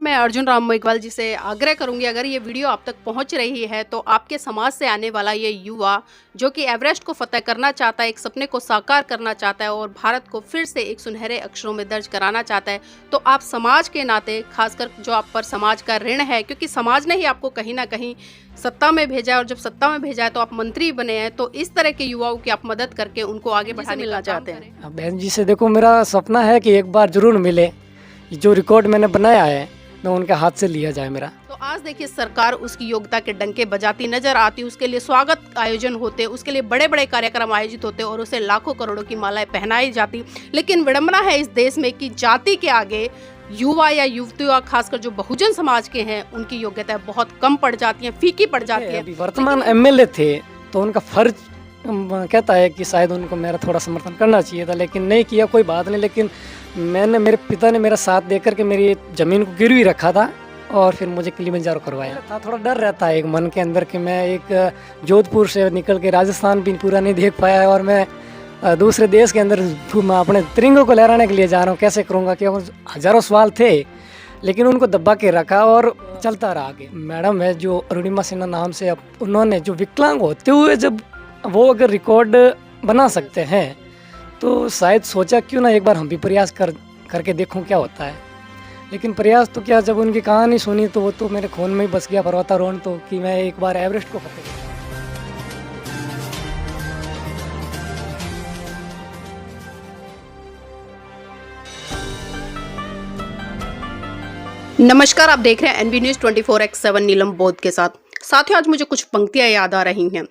मैं अर्जुन राम मेघवाल जी से आग्रह करूंगी, अगर ये वीडियो आप तक पहुंच रही है तो आपके समाज से आने वाला ये युवा जो कि एवरेस्ट को फतह करना चाहता है, एक सपने को साकार करना चाहता है और भारत को फिर से एक सुनहरे अक्षरों में दर्ज कराना चाहता है, तो आप समाज के नाते, खासकर जो आप पर समाज का ऋण है, क्योंकि समाज ने ही आपको कहीं ना कहीं सत्ता में भेजा है और जब सत्ता में भेजा है तो आप मंत्री बने हैं, तो इस तरह के युवाओं की आप मदद करके उनको आगे बढ़ाने का चाहते हैं। बहन जी से देखो, मेरा सपना है कि एक बार जरूर मिले, जो रिकॉर्ड मैंने बनाया है मैं उनके हाथ से लिया जाए मेरा। तो आज देखिए सरकार उसकी योग्यता के डंके बजाती नजर आती, उसके लिए स्वागत आयोजन होते, उसके लिए बड़े बड़े कार्यक्रम आयोजित होते और उसे लाखों करोड़ों की मालाएं पहनाई जाती। लेकिन विडंबना है इस देश में कि जाति के आगे युवा या युवतियां, खासकर जो बहुजन समाज के हैं, उनकी योग्यता बहुत कम पड़ जाती है, फीकी पड़ जाती है। वर्तमान एमएलए थे तो उनका फर्ज कहता है कि शायद उनको मेरा थोड़ा समर्थन करना चाहिए था, लेकिन नहीं किया, कोई बात नहीं। लेकिन मेरे पिता ने मेरा साथ देकर के मेरी ज़मीन को गिरवी रखा था और फिर मुझे किलिमंजारो करवाया था। थोड़ा डर रहता है एक मन के अंदर कि मैं एक जोधपुर से निकल के राजस्थान भी पूरा नहीं देख पाया और मैं दूसरे देश के अंदर अपने तिरंगों को लहराने के लिए जा रहा हूँ, कैसे करूँगा? क्योंकि हज़ारों सवाल थे लेकिन उनको दबा के रखा और चलता रहा आगे। मैडम है जो अरुणिमा सिन्हा नाम से, उन्होंने जो विकलांग होते हुए जब वो अगर रिकॉर्ड बना सकते हैं तो शायद सोचा क्यों ना एक बार हम भी प्रयास करके देखूं क्या होता है। लेकिन प्रयास तो क्या, जब उनकी कहानी सुनी तो वो तो मेरे खून में ही बस गया पर्वतारोहण, तो कि मैं एक बार एवरेस्ट को फतेह करूं। नमस्कार, आप देख रहे हैं एनबी न्यूज 24x7 नीलम बोध के साथ। साथियों, आज मुझे कुछ पंक्तियां याद आ रही हैं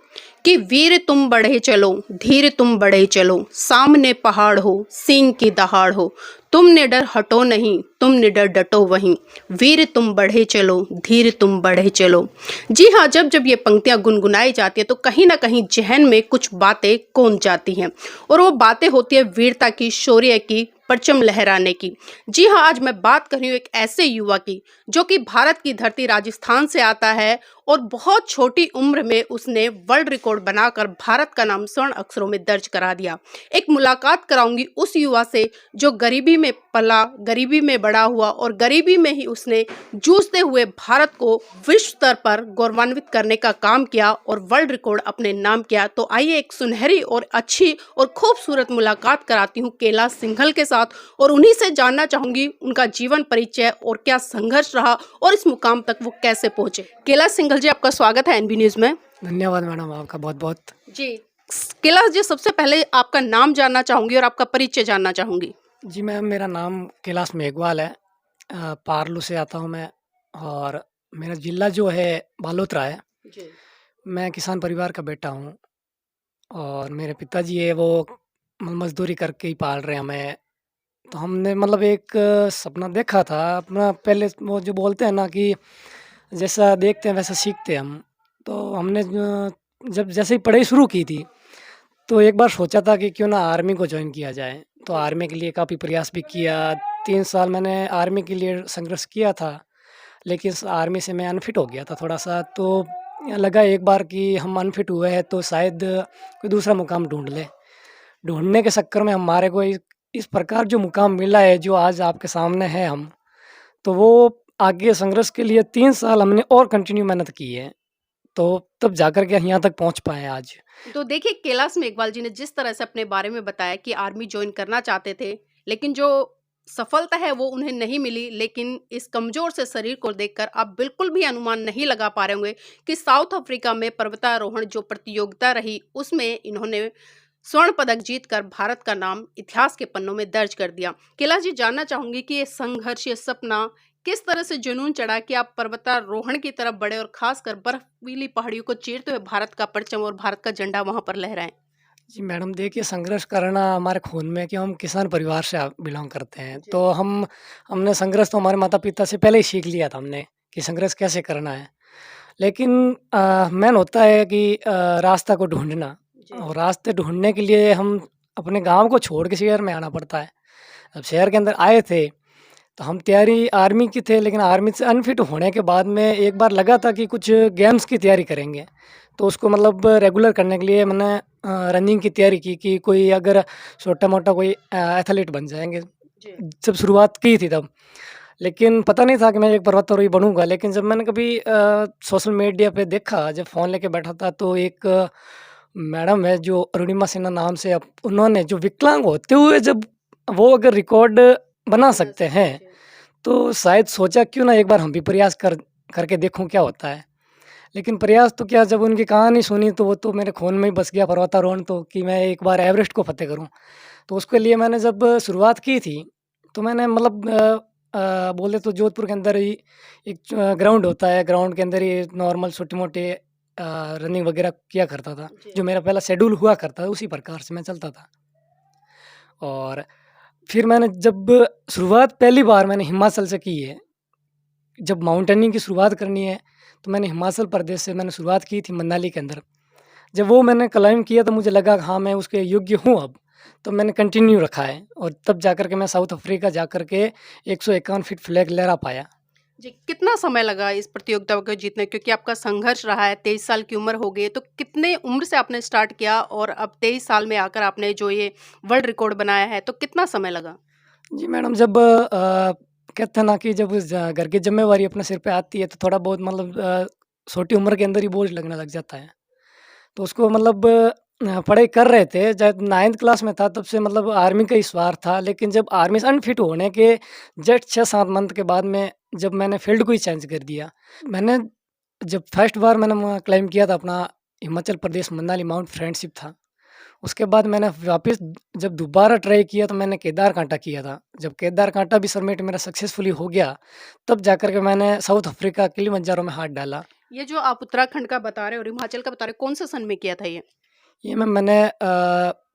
कि वीर तुम बढ़े चलो, धीर तुम बढ़े चलो, सामने पहाड़ हो, सींग की दहाड़ हो, तुम निडर हटो नहीं, तुम निडर डटो वहीं, वीर तुम बढ़े चलो, धीर तुम बढ़े चलो। जी हाँ, जब जब ये पंक्तियां गुनगुनाई जाती है तो कहीं ना कहीं जहन में कुछ बातें गूंज जाती हैं और वो बातें होती है वीरता की, शौर्य की, परचम लहराने की। जी हाँ, आज मैं बात कर रही हूँ एक ऐसे युवा की जो कि भारत की धरती राजस्थान से आता है और बहुत छोटी उम्र में उसने वर्ल्ड रिकॉर्ड बनाकर भारत का नाम स्वर्ण अक्षरों में दर्ज करा दिया। एक मुलाकात कराऊंगी उस युवा से जो गरीबी में पला, गरीबी में बड़ा हुआ और गरीबी में ही उसने जूझते हुए भारत को विश्व स्तर पर गौरवान्वित करने का काम किया और वर्ल्ड रिकॉर्ड अपने नाम किया। तो आइए एक सुनहरी और अच्छी और खूबसूरत मुलाकात कराती हूँ कैलाश सिंघल के साथ और उन्हीं से जानना चाहूंगी उनका जीवन परिचय और क्या संघर्ष रहा और इस मुकाम तक वो कैसे पहुंचे। कैलाश सिंघल जी, आपका स्वागत है एनबी न्यूज में। धन्यवाद मैडम, आपका बहुत बहुत। जी कैलाश जी, सबसे पहले आपका नाम जानना चाहूंगी और आपका परिचय जानना चाहूंगी। जी मैम, मेरा नाम कैलाश मेघवाल है, पारलू से आता हूँ मैं और मेरा जिला जो है बालोतरा है। जी। मैं किसान परिवार का बेटा हूँ और मेरे पिताजी है वो मजदूरी करके ही पाल रहे हैं हमें। तो हमने मतलब एक सपना देखा था अपना, पहले वो जो बोलते हैं ना कि जैसा देखते हैं वैसा सीखते हैं हम। तो हमने जब जैसे ही पढ़ाई शुरू की थी तो एक बार सोचा था कि क्यों ना आर्मी को ज्वाइन किया जाए। तो आर्मी के लिए काफ़ी प्रयास भी किया, 3 साल मैंने आर्मी के लिए संघर्ष किया था, लेकिन आर्मी से मैं अनफिट हो गया था थोड़ा सा। तो लगा एक बार कि हम अनफिट हुए हैं तो शायद कोई दूसरा मुकाम ढूंढ ले। ढूंढने के चक्कर में हमारे को इस प्रकार जो मुकाम मिला है जो आज आपके सामने है हम, तो वो आगे संघर्ष के लिए 3 साल हमने और कंटिन्यू मेहनत की है, तो तब जाकर के यहाँ तक पहुँच पाए आज। तो देखिए, कैलाश मेघवाल जी ने जिस तरह से अपने बारे में बताया कि आर्मी ज्वाइन करना चाहते थे लेकिन जो सफलता है वो उन्हें नहीं मिली, लेकिन इस कमजोर से शरीर को देखकर आप बिल्कुल भी अनुमान नहीं लगा पा रहे होंगे कि साउथ अफ्रीका में पर्वतारोहण जो प्रतियोगिता रही उसमें इन्होंने स्वर्ण पदक जीतकर भारत का नाम इतिहास के पन्नों में दर्ज कर दिया। कैलाश जी, जानना चाहूंगी कि ये संघर्ष, ये सपना किस तरह से जुनून चढ़ा कि आप पर्वतारोहण की तरफ बढ़े और खासकर बर्फीली पहाड़ियों को चीरते हुए भारत का परचम और भारत का झंडा वहां पर लहराएं। जी मैडम, देखिए संघर्ष करना हमारे खून में है कि हम किसान परिवार से बिलोंग करते हैं। जी। तो हमने संघर्ष तो हमारे माता पिता से पहले ही सीख लिया था हमने कि संघर्ष कैसे करना है। लेकिन मेन होता है कि रास्ता को ढूंढना, जी। और रास्ते ढूंढने के लिए हम अपने गांव को छोड़ के शहर में आना पड़ता है। अब शहर के अंदर आए थे तो हम तैयारी आर्मी की थे, लेकिन आर्मी से अनफिट होने के बाद में एक बार लगा था कि कुछ गेम्स की तैयारी करेंगे। तो उसको मतलब रेगुलर करने के लिए मैंने रनिंग की तैयारी की कि कोई अगर छोटा मोटा कोई एथलीट बन जाएंगे। जी। जब शुरुआत की थी तब, लेकिन पता नहीं था कि मैं एक पर्वतारोही बनूँगा। लेकिन जब मैंने कभी सोशल मीडिया पे देखा, जब फ़ोन लेके बैठा था तो एक मैडम है जो अरुणिमा सिन्हा नाम से, उन्होंने जो विकलांग होते हुए जब वो अगर रिकॉर्ड बना सकते हैं, तो शायद सोचा क्यों ना एक बार हम भी प्रयास करके देखूँ क्या होता है। लेकिन प्रयास तो क्या, जब उनकी कहानी सुनी तो वो तो मेरे खून में ही बस गया पर्वतारोहण तो, कि मैं एक बार एवरेस्ट को फ़तेह करूँ। तो उसके लिए मैंने जब शुरुआत की थी, तो मैंने मतलब बोले तो जोधपुर के अंदर ही एक ग्राउंड होता है, ग्राउंड के अंदर ही नॉर्मल छोटे-मोटे रनिंग वगैरह किया करता था। जो मेरा पहला शेड्यूल हुआ करता था, उसी प्रकार से मैं चलता था। और फिर मैंने जब शुरुआत पहली बार मैंने हिमाचल से की है, जब माउंटेनिंग की शुरुआत करनी है, तो मैंने हिमाचल प्रदेश से मैंने शुरुआत की थी मनाली के अंदर। जब वो मैंने क्लाइंब किया तो मुझे लगा हाँ, मैं उसके योग्य हूँ अब, तो मैंने कंटिन्यू रखा है और तब जाकर के मैं साउथ अफ्रीका जाकर के 151 फीट फ्लैग लहरा पाया। जी, कितना समय लगा इस प्रतियोगिता को जीतने, क्योंकि आपका संघर्ष रहा है, 23 साल की उम्र हो गई है, तो कितने उम्र से आपने स्टार्ट किया और अब 23 साल में आकर आपने जो ये वर्ल्ड रिकॉर्ड बनाया है, तो कितना समय लगा? जी मैडम, जब कहते हैं ना कि जब घर की ज़िम्मेवारी अपने सिर पे आती है तो थोड़ा बहुत मतलब छोटी उम्र के अंदर ही बोझ लगने लग जाता है। तो उसको मतलब पढ़ाई कर रहे थे, जब 9th क्लास में था तब से मतलब आर्मी का ही स्वार्थ था। लेकिन जब आर्मी से अनफिट होने के जस्ट 6-7 मंथ के बाद में जब मैंने फ़ील्ड को ही चेंज कर दिया। मैंने जब फर्स्ट बार मैंने वहाँ क्लाइंब किया था अपना हिमाचल प्रदेश मनाली माउंट फ्रेंडशिप था। उसके बाद मैंने वापस जब दोबारा ट्राई किया तो मैंने केदारकांठा किया था। जब केदारकांठा भी सबमिट मेरा सक्सेसफुली हो गया, तब जाकर के मैंने साउथ अफ्रीका किलिमंजारो में हाथ डाला। ये जो आप उत्तराखंड का बता रहे हो और हिमाचल का बता रहे हो, कौन से सन में किया था ये? ये मैंने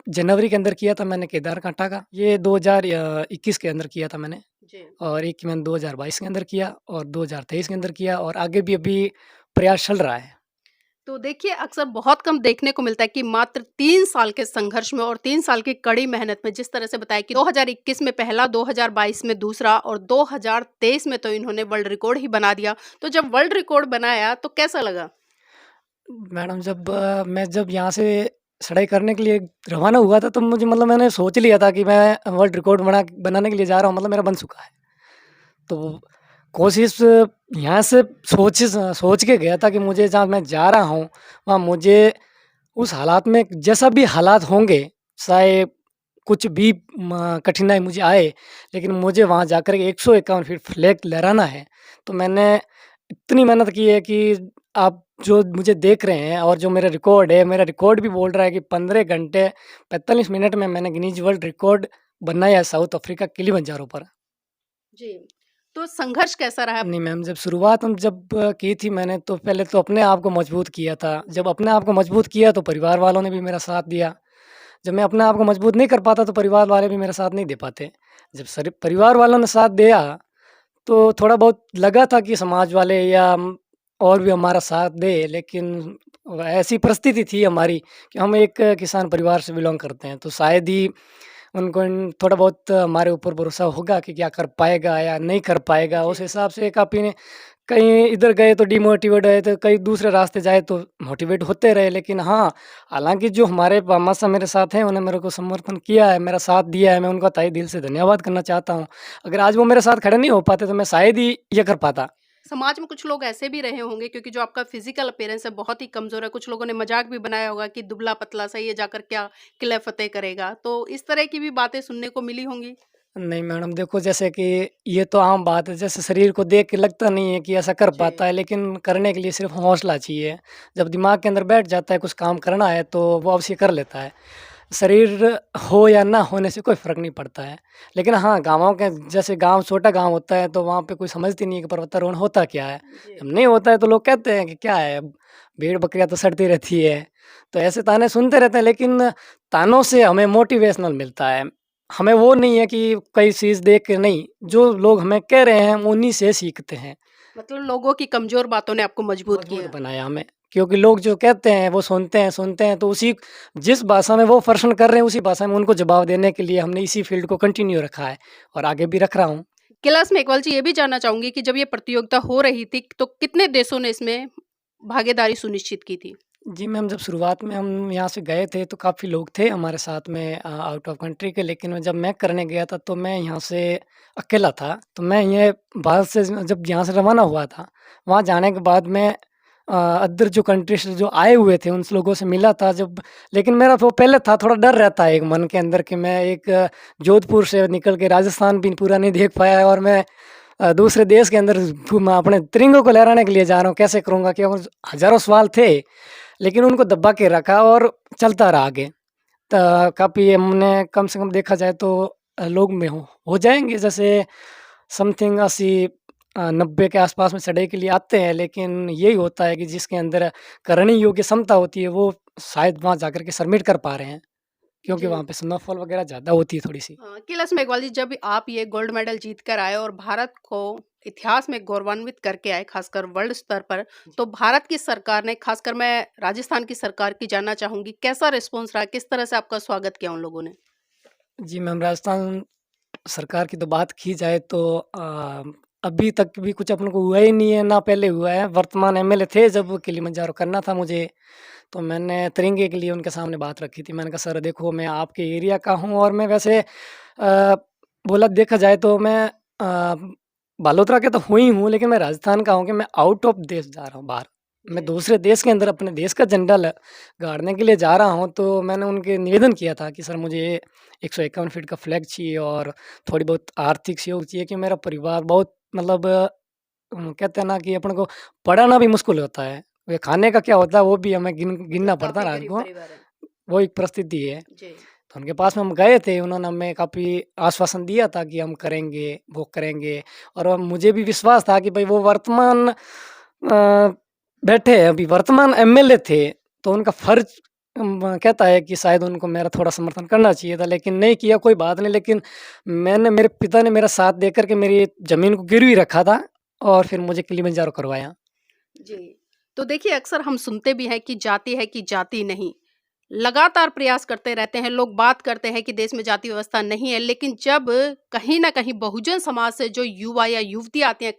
जनवरी के अंदर किया था मैंने केदारकांठा का। ये 2021 के अंदर किया था मैंने, जी। और एक मैंने 2022 के अंदर किया और 2023 के अंदर किया और आगे भी अभी प्रयास चल रहा है। तो देखिए, अक्सर बहुत कम देखने को मिलता है कि मात्र 3 साल के संघर्ष में और 3 साल की कड़ी मेहनत में, जिस तरह से बताया कि 2021 में पहला, 2022 में दूसरा और 2023 में तो इन्होंने वर्ल्ड रिकॉर्ड ही बना दिया। तो जब वर्ल्ड रिकॉर्ड बनाया तो कैसा लगा? मैडम, जब मैं जब यहाँ से चढ़ाई करने के लिए रवाना हुआ था, तो मुझे मतलब मैंने सोच लिया था कि मैं वर्ल्ड रिकॉर्ड बनाने के लिए जा रहा हूँ, मतलब मेरा बन चुका है। तो कोशिश यहाँ से सोच के गया था कि मुझे जहाँ मैं जा रहा हूँ, वहाँ मुझे उस हालात में जैसा भी हालात होंगे, चाहे कुछ भी कठिनाई मुझे आए, लेकिन मुझे वहाँ जाकर के 151 फीट फ्लैग लहराना है। तो मैंने इतनी मेहनत की है कि आप जो मुझे देख रहे हैं और जो मेरा रिकॉर्ड है, मेरा रिकॉर्ड भी बोल रहा है कि 15 घंटे 45 मिनट में मैंने गिनीज वर्ल्ड रिकॉर्ड बनाया है साउथ अफ्रीका किलिमंजारो पर। जी। तो संघर्ष कैसा रहा? नहीं मैम, जब शुरुआत की थी मैंने, तो पहले तो अपने आप को मजबूत किया था। जब अपने आप को मजबूत किया तो परिवार वालों ने भी मेरा साथ दिया। जब मैं अपने आप को मजबूत नहीं कर पाता तो परिवार वाले भी मेरा साथ नहीं दे पाते। जब परिवार वालों ने साथ दिया तो थोड़ा बहुत लगा था कि समाज वाले या और भी हमारा साथ दे, लेकिन ऐसी परिस्थिति थी हमारी कि हम एक किसान परिवार से बिलॉन्ग करते हैं, तो शायद ही उनको थोड़ा बहुत हमारे ऊपर भरोसा होगा कि क्या कर पाएगा या नहीं कर पाएगा। उस जी। हिसाब से काफ़ी ने कहीं इधर गए तो डिमोटिवेट हुए, तो कहीं दूसरे रास्ते जाए तो मोटिवेट होते रहे। लेकिन हाँ, हालाँकि जो हमारे मासा मेरे साथ हैं, उन्होंने मेरे को समर्थन किया है, मेरा साथ दिया है, मैं उनका तहे दिल से धन्यवाद करना चाहता हूँ। अगर आज वो मेरे साथ खड़े नहीं हो पाते तो मैं शायद ही ये कर पाता। समाज में कुछ लोग ऐसे भी रहे होंगे, क्योंकि जो आपका फिजिकल अपीयरेंस है बहुत ही कमज़ोर है। कुछ लोगों ने मज़ाक भी बनाया होगा कि दुबला-पतला सा ये जाकर क्या किला फ़तेह करेगा। तो इस तरह की भी बातें सुनने को मिली होंगी? नहीं मैडम, देखो जैसे कि ये तो आम बात है, जैसे शरीर को देख के लगता नहीं है कि ऐसा कर जी। पाता है, लेकिन करने के लिए सिर्फ़ हौसला चाहिए। जब दिमाग के अंदर बैठ जाता है कुछ काम करना है, तो वो अवश्य कर लेता है। शरीर हो या ना होने से कोई फ़र्क नहीं पड़ता है। लेकिन हाँ, गाँवों के जैसे गाँव छोटा गाँव होता है, तो वहाँ पे कोई समझती नहीं है कि पर्वतारोहण होता क्या है। जी। जब नहीं होता है तो लोग कहते हैं कि क्या है, भेड़-बकरियाँ तो सड़ती रहती है। तो ऐसे ताने सुनते रहते हैं, लेकिन तानों से हमें मोटिवेशनल मिलता है। हमें वो नहीं है कि कोई चीज़ देख के नहीं, जो लोग हमें कह रहे हैं हम उन्हीं से सीखते हैं। मतलब लोगों की कमज़ोर बातों ने आपको मजबूत मजबूत किया। बनाया हमें, क्योंकि लोग जो कहते हैं वो सुनते हैं तो उसी जिस भाषा में वो प्रश्न कर रहे हैं उसी भाषा में उनको जवाब देने के लिए हमने इसी फ़ील्ड को कंटिन्यू रखा है और आगे भी रख रहा हूँ। क्लास में इकबाल जी, ये भी जानना चाहूँगी कि जब ये प्रतियोगिता हो रही थी, तो कितने देशों ने इसमें भागीदारी सुनिश्चित की थी? जी मैम, जब शुरुआत में हम यहाँ से गए थे तो काफ़ी लोग थे हमारे साथ में आउट ऑफ कंट्री के, लेकिन जब मैं करने गया था तो मैं यहाँ से अकेला था। तो मैं ये भारत से जब यहाँ से रवाना हुआ था, वहाँ जाने के बाद मैं अदर जो कंट्री से जो आए हुए थे उन लोगों से मिला था जब, लेकिन मेरा तो पहले था थोड़ा डर रहता है एक मन के अंदर कि मैं एक जोधपुर से निकल के राजस्थान भी पूरा नहीं देख पाया और मैं दूसरे देश के अंदर मैं अपने तिरंगे को लहराने के लिए जा रहा हूँ, कैसे करूँगा? क्योंकि हज़ारों सवाल थे, लेकिन उनको दबा के रखा और चलता रहा आगे। काफ़ी हमने कम से कम देखा जाए तो लोग में हो जाएँगे जैसे समथिंग 80 90 के आस-पास में चढ़ाई के लिए आते हैं, लेकिन यही होता है कि जिसके अंदर करने योग्य क्षमता होती है वो शायद वहाँ जाकर के सबमिट कर पा रहे हैं, क्योंकि जी। वहाँ पे स्नोफॉल वगैरह ज़्यादा होती है थोड़ी-सी। कैलाश मेघवाल जी, जब आप ये गोल्ड मेडल जीत कर आए और भारत को इतिहास में गौरवान्वित करके आए, खासकर वर्ल्ड स्तर पर, तो भारत की सरकार ने, खासकर मैं राजस्थान की सरकार की जानना चाहूंगी, कैसा रिस्पॉन्स रहा, किस तरह से आपका स्वागत किया उन लोगों ने? जी मैम, राजस्थान सरकार की तो बात की जाए तो अभी तक भी कुछ अपन को हुआ ही नहीं है, ना पहले हुआ है। वर्तमान एमएलए थे जब किलिमंजारो करना था मुझे, तो मैंने तिरंगे के लिए उनके सामने बात रखी थी। मैंने कहा सर देखो मैं आपके एरिया का हूँ और मैं वैसे बोला देखा जाए तो मैं बालोतरा के तो हूँ ही हूँ, लेकिन मैं राजस्थान का हूँ कि मैं आउट ऑफ देश जा रहा हूँ बाहर। मैं जी। दूसरे देश के अंदर अपने देश का झंडा गाड़ने के लिए जा रहा हूँ, तो मैंने उनके निवेदन किया था कि सर मुझे 151 फीट का फ्लैग चाहिए और थोड़ी बहुत आर्थिक सहयोग चाहिए कि मेरा परिवार बहुत मतलब कहते हैं ना कि अपन को पढ़ाना भी मुश्किल होता है। वे खाने का क्या होता है वो भी हमें जी, गिनना पड़ता है काफी रात गरीब को, परिवार है। वो एक परिस्थिति है। जी। तो उनके पास में हम गए थे, उन्होंने हमें काफ़ी आश्वासन दिया था कि हम करेंगे, वो करेंगे, और अब मुझे भी विश्वास था कि भई वो वर्तमान बैठे हैं, अभी वर्तमान एमएलए थे, तो उनका फ़र्ज़ कहता है कि शायद उनको मेरा थोड़ा समर्थन करना चाहिए था, लेकिन नहीं किया, कोई बात नहीं। लेकिन मेरे पिता ने मेरा साथ देकर के मेरी ज़मीन को गिरवी रखा था और फिर मुझे किलिमंजारो करवाया। जी। तो देखिए, अक्सर हम सुनते भी हैं कि जाति है कि जाति नहीं। लगातार प्रयास करते रहते हैं, लोग बात करते हैं कि देश में जाति व्यवस्था नहीं है, लेकिन जब कहीं न कहीं बहुजन समाज से जो युवा या युवती आती हैं,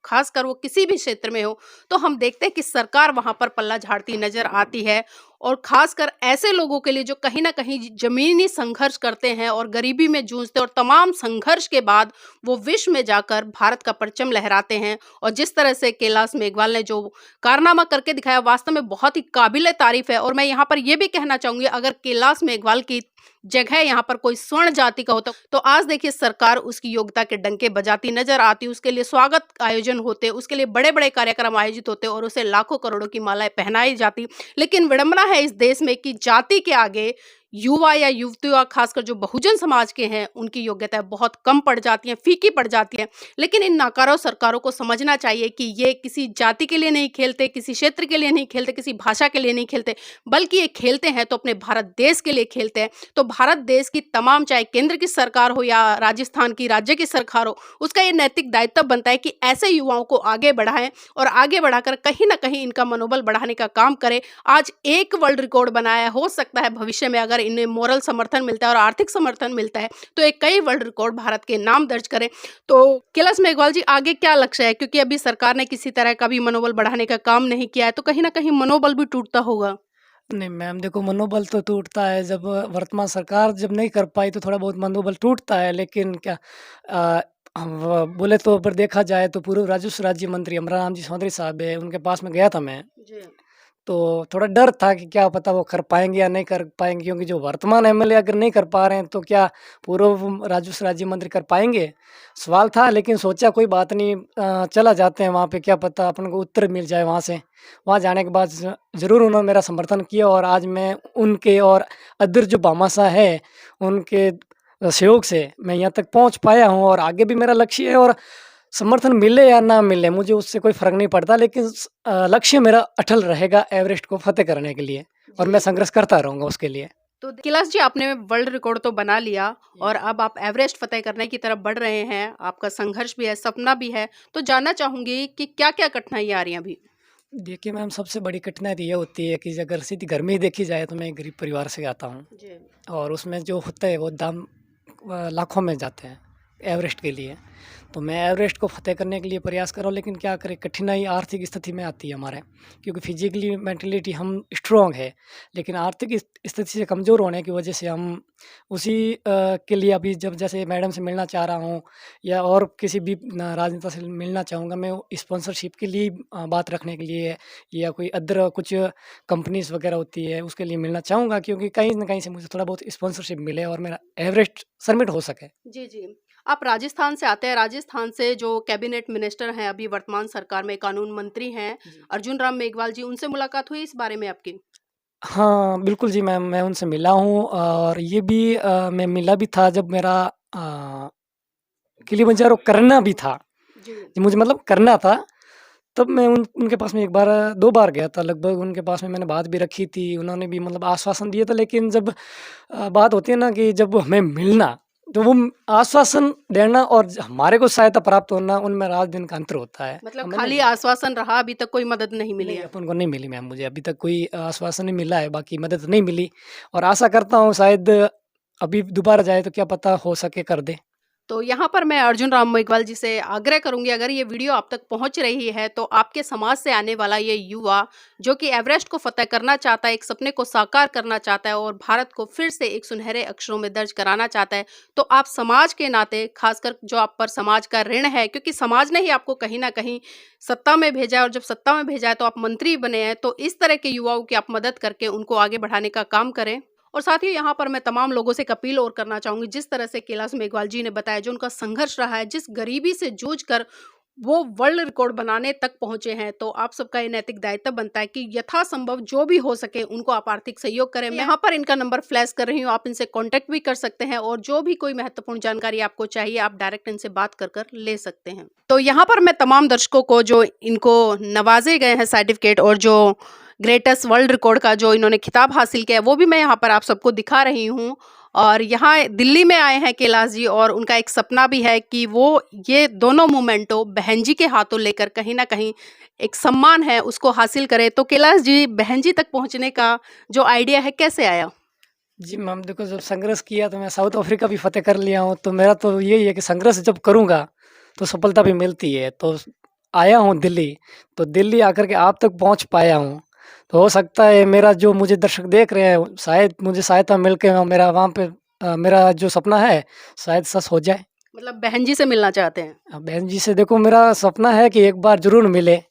खासकर वो किसी भी क्षेत्र में हो, तो हम देखते हैं कि सरकार वहाँ पर पल्ला झाड़ती नज़र आती है, और खासकर ऐसे लोगों के लिए जो कहीं न कहीं ज़मीनी संघर्ष करते हैं और गरीबी में जूझते हैं, और तमाम संघर्ष के बाद वो विश्व में जाकर भारत का परचम लहराते हैं। और जिस तरह से कैलाश मेघवाल ने जो कारनामा करके दिखाया, वास्तव में बहुत ही काबिले तारीफ है। और मैं यहाँ पर ये भी कहना चाहूंगी, अगर कैलाश मेघवाल की जगह यहाँ पर कोई स्वर्ण जाति का होता तो आज देखिए सरकार उसकी योग्यता के डंके बजाती नजर आती, उसके लिए स्वागत आयोजन होते, उसके लिए बड़े बड़े कार्यक्रम आयोजित होते और उसे लाखों करोड़ों की मालाएं पहनाई जाती। लेकिन विडंबना है इस देश में कि जाति के आगे युवा या युवतियां, खासकर जो बहुजन समाज के हैं, उनकी योग्यता बहुत कम पड़ जाती है, फीकी पड़ जाती है। लेकिन इन नाकारों सरकारों को समझना चाहिए कि ये किसी जाति के लिए नहीं खेलते, किसी क्षेत्र के लिए नहीं खेलते, किसी भाषा के लिए नहीं खेलते, बल्कि ये खेलते हैं तो अपने भारत देश के लिए खेलते हैं। तो भारत देश की तमाम, चाहे केंद्र की सरकार हो या राजस्थान की राज्य की सरकार हो, उसका ये नैतिक दायित्व बनता है कि ऐसे युवाओं को आगे बढ़ाएं और आगे बढ़ाकर कहीं ना कहीं इनका मनोबल बढ़ाने का काम करें। आज एक वर्ल्ड रिकॉर्ड बनाया, हो सकता है भविष्य में अगर इन्हें मोरल समर्थन मिलता है और आर्थिक समर्थन मिलता है तो एक कई वर्ल्ड रिकॉर्ड भारत के नाम दर्ज करें। तो कैलाश मेघवाल जी, आगे क्या लक्ष्य है? क्योंकि अभी सरकार ने किसी तरह का भी मनोबल बढ़ाने का काम नहीं किया है, तो कहीं ना कहीं मनोबल भी टूटता होगा। नहीं मैम, देखो मनोबल तो टूटता है, जब वर्तमान सरकार जब नहीं कर पाई तो थोड़ा बहुत मनोबल टूटता है, लेकिन क्या अ, बोले तो पर देखा जाए तो पूर्व राजस्व राज्य मंत्री अमराराम जी चौधरी साहब है, उनके पास में गया था मैं। जी। तो थोड़ा डर था कि क्या पता वो कर पाएँगे या नहीं कर पाएँगे, क्योंकि जो वर्तमान एमएलए अगर नहीं कर पा रहे हैं, तो क्या पूर्व राजस्व राज्य मंत्री कर पाएँगे? सवाल था, लेकिन सोचा कोई बात नहीं, चला जाते हैं वहाँ पे, क्या पता अपन को उत्तर मिल जाए वहाँ से। वहाँ जाने के बाद ज़रूर उन्होंने मेरा समर्थन किया और आज मैं उनके और अदर जो भामाशाह है, उनके सहयोग से मैं यहाँ तक पहुँच पाया हूँ और आगे भी मेरा लक्ष्य है, और समर्थन मिले या ना मिले मुझे उससे कोई फ़र्क नहीं पड़ता, लेकिन लक्ष्य मेरा अटल रहेगा एवरेस्ट को फ़तेह करने के लिए, और मैं जी। संघर्ष करता रहूँगा उसके लिए। तो कैलाश जी, आपने वर्ल्ड रिकॉर्ड तो बना लिया और अब आप एवरेस्ट फतेह करने की तरफ बढ़ रहे हैं, आपका संघर्ष भी है, सपना भी है। तो जानना चाहूंगी कि क्या क्या कठिनाइयां आ रही हैं अभी? देखिए मैम, सबसे बड़ी कठिनाई तो ये होती है कि अगर सीधी घर में ही देखी जाए तो मैं एक गरीब परिवार से आता हूँ, जी। और उसमें जो होता है वो दाम लाखों में जाते हैं एवरेस्ट के लिए। तो मैं एवरेस्ट को फ़तेह करने के लिए प्रयास कर रहा हूँ, लेकिन क्या करें, कठिनाई आर्थिक स्थिति में आती है हमारे, क्योंकि फिजिकली मेंटलिटी हम स्ट्रॉन्ग है, लेकिन आर्थिक स्थिति से कमज़ोर होने की वजह से हम उसी के लिए अभी जब जैसे मैडम से मिलना चाह रहा हूँ या और किसी भी राजनेता से मिलना चाहूँगा, मैं स्पॉन्सरशिप के लिए बात रखने के लिए या कोई अदर कुछ कंपनीज़ वगैरह होती है उसके लिए मिलना चाहूँगा, क्योंकि कहीं न कहीं से मुझे थोड़ा बहुत स्पॉन्सरशिप मिले और मेरा एवरेस्ट समिट हो सके। जी, जी। आप राजस्थान से आते हैं, राजस्थान से जो कैबिनेट मिनिस्टर हैं अभी वर्तमान सरकार में, कानून मंत्री हैं जी। अर्जुन राम मेघवाल जी, उनसे मुलाकात हुई इस बारे में आपकी? हाँ, बिल्कुल जी, मैं उनसे मिला हूँ और ये भी मैं मिला भी था जब मेरा किलिमंजारो करना भी था। जी। मुझे मतलब करना था, तब मैं उनके पास में 1 बार 2 बार गया था लगभग, उनके पास में मैंने बात भी रखी थी। उन्होंने भी मतलब आश्वासन दिया था, लेकिन जब बात होती है ना कि जब हमें मिलना, तो वो आश्वासन देना और हमारे को सहायता प्राप्त होना, उनमें रात-दिन का अंतर होता है। मतलब मैंने खाली आश्वासन रहा, अभी तक कोई मदद नहीं मिली नहीं, है। अपन को नहीं मिली मैम, मुझे अभी तक कोई आश्वासन नहीं मिला है, बाकी मदद नहीं मिली और आशा करता हूँ शायद अभी दोबारा जाए तो क्या पता हो सके कर दें। तो यहाँ पर मैं अर्जुन राम मेघवाल जी से आग्रह करूँगी, अगर ये वीडियो आप तक पहुँच रही है तो आपके समाज से आने वाला ये युवा जो कि एवरेस्ट को फ़तेह करना चाहता है, एक सपने को साकार करना चाहता है और भारत को फिर से एक सुनहरे अक्षरों में दर्ज कराना चाहता है, तो आप समाज के नाते, खासकर जो आप पर समाज का ऋण है, क्योंकि समाज ने ही आपको कहीं न कहीं सत्ता में भेजा है और जब सत्ता में भेजा है तो आप मंत्री बने हैं, तो इस तरह के युवाओं की आप मदद करके उनको आगे बढ़ाने का काम करें। और साथ ही यहाँ पर मैं तमाम लोगों से एक अपील और करना चाहूँगी, जिस तरह से कैलाश मेघवाल जी ने बताया, जो उनका संघर्ष रहा है, जिस गरीबी से जूझकर वो वर्ल्ड रिकॉर्ड बनाने तक पहुँचे हैं, तो आप सबका ये नैतिक दायित्व बनता है कि यथासंभव जो भी हो सके उनको आप आर्थिक सहयोग करें। मैं यहाँ पर इनका नंबर फ्लैश कर रही हूँ, आप इनसे कॉन्टैक्ट भी कर सकते हैं और जो भी कोई महत्वपूर्ण जानकारी आपको चाहिए, आप डायरेक्ट इनसे बात कर ले सकते हैं। तो यहाँ पर मैं तमाम दर्शकों को जो इनको नवाजे गए हैं सर्टिफिकेट और जो ग्रेटेस्ट वर्ल्ड रिकॉर्ड का जो इन्होंने खिताब हासिल किया है, वो भी मैं यहाँ पर आप सबको दिखा रही हूँ। और यहाँ दिल्ली में आए हैं कैलाश जी और उनका एक सपना भी है कि वो ये दोनों मोमेंटो बहन जी के हाथों लेकर कहीं न कहीं एक सम्मान है उसको हासिल करें। तो कैलाश जी, बहन जी तक पहुँचने का जो आइडिया है कैसे आया? जी मैम, देखो जब संघर्ष किया तो मैं साउथ अफ्रीका भी फ़तेह कर लिया हूँ, तो मेरा तो यही है कि संघर्ष जब करूँगा, तो सफलता भी मिलती है। तो आया हूँ दिल्ली, तो दिल्ली आकर के आप तक पहुँच पाया हूँ। तो हो सकता है मेरा जो मुझे दर्शक देख रहे हैं, शायद मुझे सहायता मिल के मेरा वहाँ पे मेरा जो सपना है, शायद सच हो जाए। मतलब बहन जी से मिलना चाहते हैं? बहन जी से देखो मेरा सपना है कि एक बार ज़रूर मिले,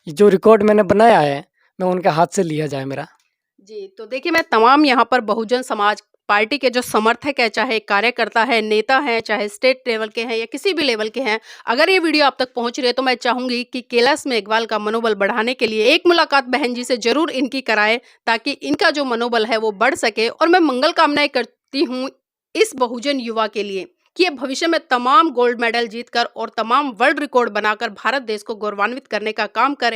जो रिकॉर्ड मैंने बनाया है, मैं उनके हाथ से लिया जाए मेरा। जी, तो देखिए मैं तमाम यहाँ पर बहुजन समाज पार्टी के जो समर्थक है, चाहे कार्यकर्ता है, नेता हैं, चाहे स्टेट लेवल के हैं या किसी भी लेवल के हैं, अगर ये वीडियो आप तक पहुँच रही है तो मैं चाहूँगी कि कैलाश मेघवाल का मनोबल बढ़ाने के लिए एक मुलाकात बहन जी से ज़रूर इनकी कराएँ, ताकि इनका जो मनोबल है वो बढ़ सके। और मैं मंगल कामनाएँ करती हूँ इस बहुजन युवा के लिए कि ये भविष्य में तमाम गोल्ड मेडल जीतकर और तमाम वर्ल्ड रिकॉर्ड बनाकर भारत देश को गौरवान्वित करने का काम करे।